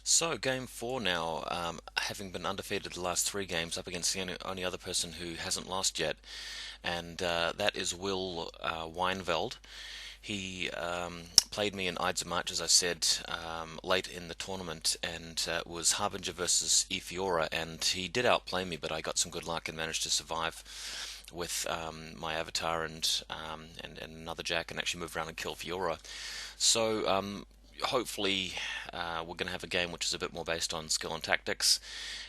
So, game four now, having been undefeated the last three games, up against the only other person who hasn't lost yet, and that is Will Weinveld. He played me in Ides of March, as I said, late in the tournament, and was Harbinger versus Efiora, and he did outplay me, but I got some good luck and managed to survive with my avatar and another Jack, and actually move around and kill Fiora. So hopefully we're going to have a game which is a bit more based on skill and tactics.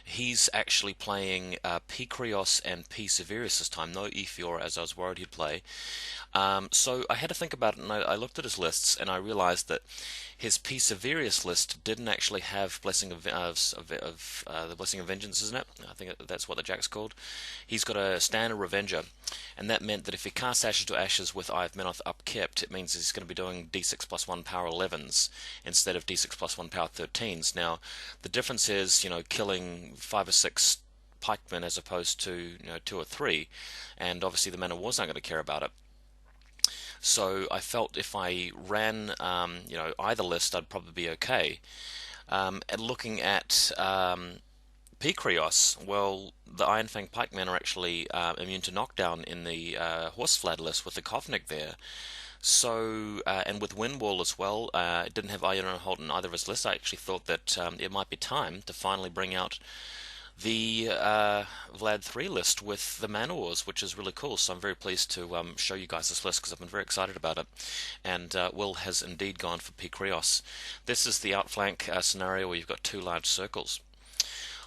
He's actually playing pKreoss and pSeverus this time, no Efiora as I was worried he'd play. So I had to think about it, and I looked at his lists, and I realized that his pSeverus list didn't actually have Blessing the Blessing of Vengeance, isn't it? I think that's what the Jack's called. He's got a standard Revenger, and that meant that if he casts Ashes to Ashes with Eye of Menoth upkept, it means he's going to be doing D6 plus 1 power 11s instead of D6 plus 1 power 13s. Now, the difference is, killing 5 or 6 pikemen as opposed to 2 or 3, and obviously the Man of War's not going to care about it. So I felt if I ran, either list, I'd probably be okay. And looking at pKreoss, well, the Iron Fang pikemen are actually immune to knockdown in the Horseflad list with the Kovnik there. So, and with Windwall as well, it didn't have Iron and Holt in either of his lists. I actually thought that it might be time to finally bring out the Vlad 3 list with the Manors, which is really cool. So I'm very pleased to show you guys this list because I've been very excited about it. And Will has indeed gone for pKreoss. This is the outflank scenario where you've got two large circles.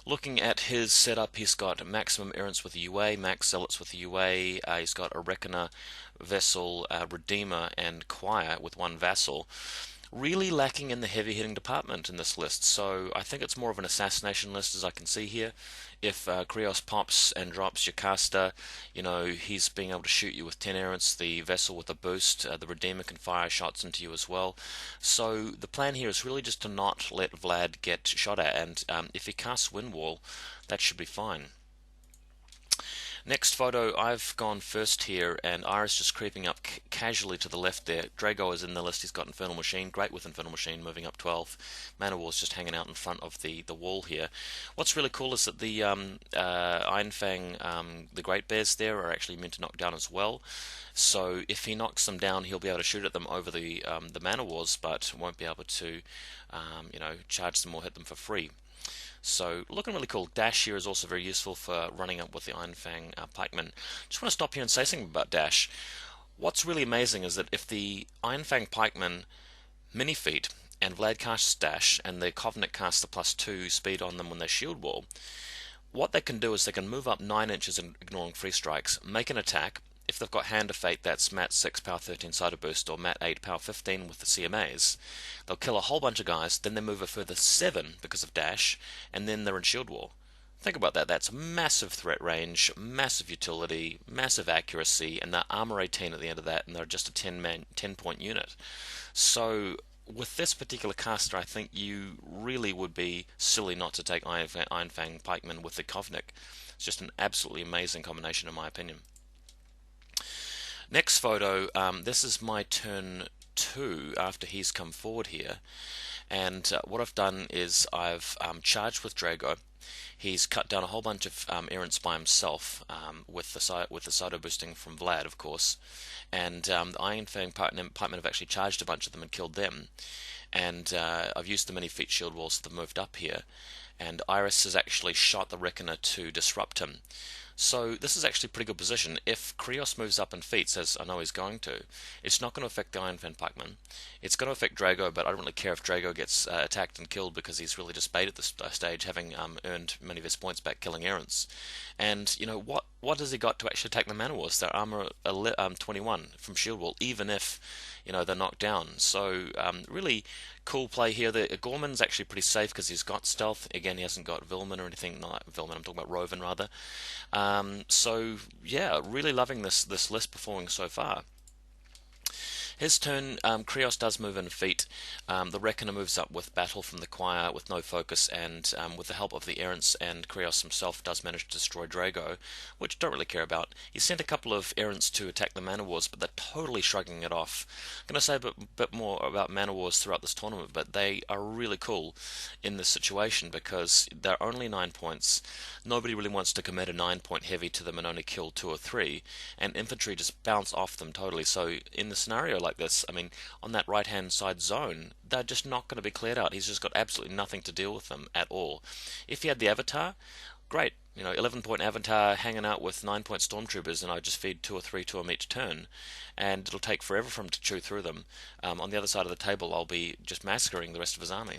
Looking at his setup, he's got maximum errants with the UA, max zealots with the UA, he's got a reckoner, vessel, redeemer, and choir with one vassal. Really lacking in the heavy hitting department in this list, so I think it's more of an assassination list as I can see here. If Kreoss pops and drops your caster, he's being able to shoot you with 10 errants, the vessel with a boost, the Redeemer can fire shots into you as well. So the plan here is really just to not let Vlad get shot at, and if he casts Windwall, that should be fine. Next photo, I've gone first here, and Iris just creeping up casually to the left there. Drago is in the list, he's got Infernal Machine, great with Infernal Machine, moving up 12. Manowar's just hanging out in front of the wall here. What's really cool is that the Iron Fang, the Great Bears there, are actually meant to knock down as well. So if he knocks them down, he'll be able to shoot at them over the Manowars, but won't be able to, charge them or hit them for free. So looking really cool. Dash here is also very useful for running up with the Iron Fang pikemen. Just want to stop here and say something about Dash. What's really amazing is that if the Iron Fang pikemen mini feat and Vlad casts Dash and the Kovnik casts the +2 speed on them when they shield wall, what they can do is they can move up 9 inches and ignoring free strikes, make an attack. If they've got Hand of Fate, that's Mat 6 power 13 Cider Boost or Mat 8 power 15 with the CMAs. They'll kill a whole bunch of guys, then they move a further 7 because of Dash, and then they're in Shield Wall. Think about that. That's massive threat range, massive utility, massive accuracy, and they're armor 18 at the end of that, and they're just a 10-point unit. So with this particular caster, I think you really would be silly not to take Iron Fang pikemen with the Kovnik. It's just an absolutely amazing combination in my opinion. Next photo, this is my turn 2 after he's come forward here, and what I've done is I've charged with Drago. He's cut down a whole bunch of errants by himself with the Cyto boosting from Vlad, of course, and the Iron Fang pikemen have actually charged a bunch of them and killed them. And I've used the mini feat shield walls that have moved up here, and Iris has actually shot the Reckoner to disrupt him. So this is actually a pretty good position. If Kreoss moves up in feats, as I know he's going to, it's not going to affect the Iron Fan pikeman. It's going to affect Drago, but I don't really care if Drago gets attacked and killed because he's really just bait at this stage, having earned many of his points back killing errants. And what has he got to actually attack the Manowars? Their armor 21 from shield wall, even if they're knocked down. So really cool play here. The Gorman's actually pretty safe because he's got stealth. Again, he hasn't got Vilman or anything. Not Vilman, I'm talking about Rovan rather. So yeah, really loving this list performing so far. His turn, Kreoss does move in feet. The Reckoner moves up with Battle from the Choir with no focus, and with the help of the Errants and Kreoss himself does manage to destroy Drago, which I don't really care about. He sent a couple of Errants to attack the Mana Wars, but they're totally shrugging it off. I'm going to say a bit more about Mana Wars throughout this tournament, but they are really cool in this situation because they're only 9 points. Nobody really wants to commit a 9-point heavy to them and only kill 2 or 3, and infantry just bounce off them totally. So in the scenario like this, I mean, on that right hand side zone, they're just not going to be cleared out. He's just got absolutely nothing to deal with them at all. If he had the Avatar, great. 11-point Avatar hanging out with 9-point Stormtroopers, and I just feed 2 or 3 to him each turn, and it'll take forever for him to chew through them. On the other side of the table, I'll be just massacring the rest of his army.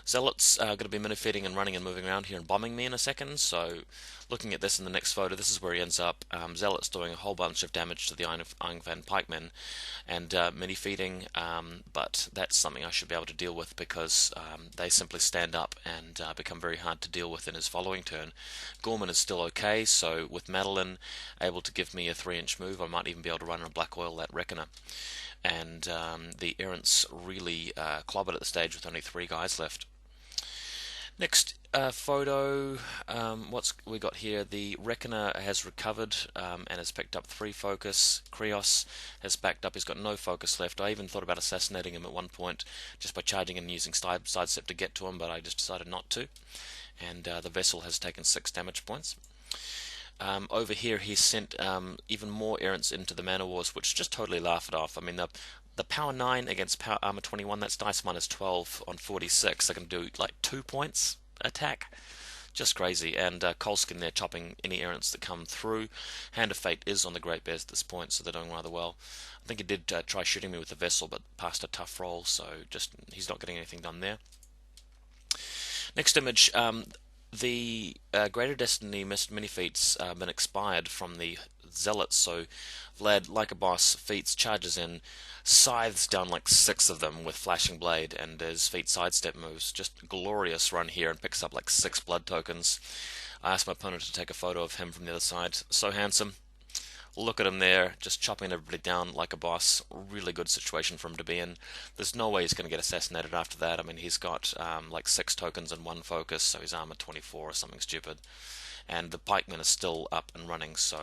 Zealots are going to be minifeeding and running and moving around here and bombing me in a second, so looking at this in the next photo, this is where he ends up. Zealots doing a whole bunch of damage to the Van pikemen and minifeeding, but that's something I should be able to deal with because they simply stand up and become very hard to deal with in his following turn. Gorman is still okay, so with Madeline able to give me a 3-inch move, I might even be able to run a Black Oil that Reckoner. And the Errants really clobbered at the stage with only 3 guys left. Next photo, what's we got here? The Reckoner has recovered and has picked up 3 focus. Kreoss has backed up, he's got no focus left. I even thought about assassinating him at one point just by charging and using sidestep to get to him, but I just decided not to. And the vessel has taken 6 damage points. Over here he's sent even more Errants into the Mana Wars, which just totally laugh it off. I mean, the power 9 against power armor 21, that's dice minus 12 on 46. They can do like 2 points attack. Just crazy. And Kolskin there chopping any Errants that come through. Hand of Fate is on the Great Bears at this point, so they're doing rather well. I think he did try shooting me with the vessel, but passed a tough roll, so just he's not getting anything done there. Next image, the Greater Destiny mini feats been expired from the Zealots, so Vlad, like a boss, feats, charges in, scythes down like 6 of them with Flashing Blade, and his feat sidestep moves. Just glorious run here and picks up like 6 blood tokens. I asked my opponent to take a photo of him from the other side. So handsome. Look at him there, just chopping everybody down like a boss. Really good situation for him to be in. There's no way he's going to get assassinated after that. I mean, he's got like 6 tokens and 1 focus, so he's armor 24 or something stupid. And the pikemen are still up and running, so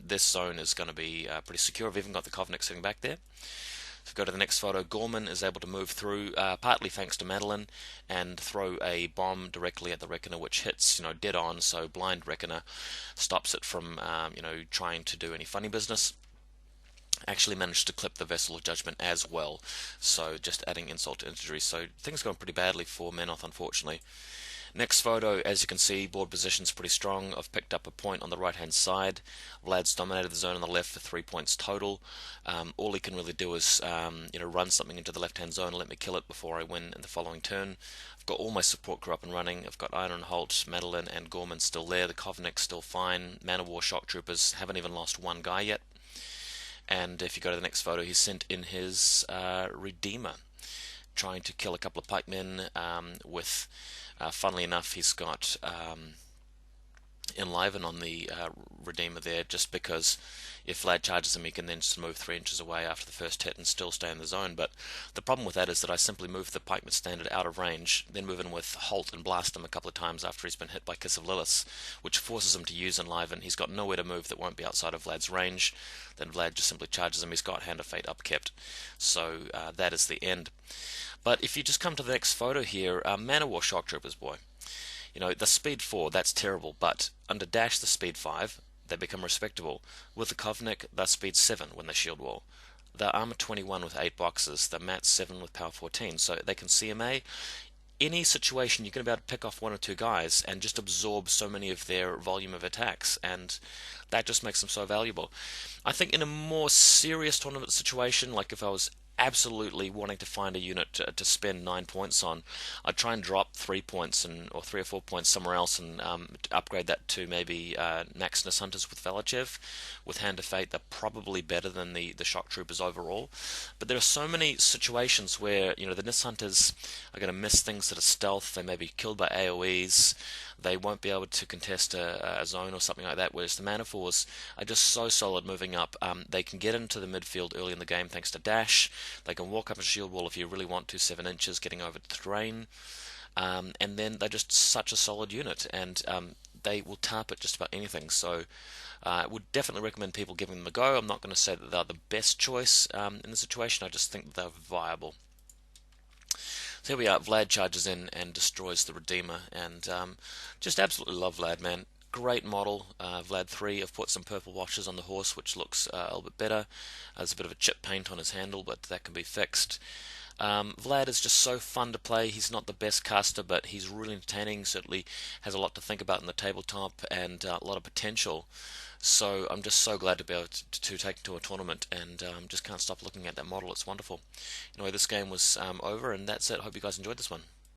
this zone is going to be pretty secure. I've even got the Kovnik sitting back there. So go to the next photo. Gorman is able to move through, partly thanks to Madeline, and throw a bomb directly at the Reckoner, which hits, dead on. So blind Reckoner stops it from, trying to do any funny business. Actually managed to clip the Vessel of Judgment as well. So just adding insult to injury. So things going pretty badly for Menoth, unfortunately. Next photo, as you can see, board position's pretty strong. I've picked up a point on the right hand side. Vlad's dominated the zone on the left for 3 points total. All he can really do is run something into the left hand zone and let me kill it before I win in the following turn. I've got all my support crew up and running. I've got Ironholt, Madeline and Gorman still there. The Kovnik's still fine. Man of War Shock Troopers haven't even lost 1 guy yet. And if you go to the next photo, he's sent in his Redeemer, trying to kill a couple of pikemen with... funnily enough, he's got Enliven on the Redeemer there, just because if Vlad charges him, he can then just move 3 inches away after the first hit and still stay in the zone. But the problem with that is that I simply move the pikeman standard out of range, then move in with Holt and blast him a couple of times after he's been hit by Kiss of Lilith, which forces him to use Enliven. He's got nowhere to move that won't be outside of Vlad's range. Then Vlad just simply charges him. He's got Hand of Fate upkept. So that is the end. But if you just come to the next photo here, Man of War Shock Troopers, boy. The speed 4, that's terrible, but under dash the speed 5, they become respectable. With the Kovnik, they're speed 7 when they shield wall. They're armor 21 with 8 boxes, they're mat 7 with power 14, so they can CMA. Any situation, you're going to be able to pick off 1 or 2 guys and just absorb so many of their volume of attacks, and that just makes them so valuable. I think in a more serious tournament situation, like if I was absolutely wanting to find a unit to spend 9 points on, I'd try and drop 3 points or 3 or 4 points somewhere else and upgrade that to maybe Nax Nis Hunters with Velachev. With Hand of Fate, they're probably better than the Shock Troopers overall. But there are so many situations where the Nis Hunters are going to miss things that are stealth. They may be killed by AoEs. They won't be able to contest a zone or something like that. Whereas the Manifors are just so solid moving up. They can get into the midfield early in the game thanks to dash. They can walk up a shield wall if you really want to, 7 inches, getting over the terrain. And then they're just such a solid unit, and they will tarp at just about anything. So I would definitely recommend people giving them a go. I'm not going to say that they're the best choice in the situation. I just think that they're viable. So here we are. Vlad charges in and destroys the Redeemer, and just absolutely love Vlad, man. Great model. Vlad 3, I've put some purple washes on the horse, which looks a little bit better. There's a bit of a chip paint on his handle, but that can be fixed. Vlad is just so fun to play. He's not the best caster, but he's really entertaining. Certainly has a lot to think about in the tabletop and a lot of potential. So I'm just so glad to be able to take it to a tournament, and just can't stop looking at that model. It's wonderful. Anyway, this game was over, and that's it. Hope you guys enjoyed this one.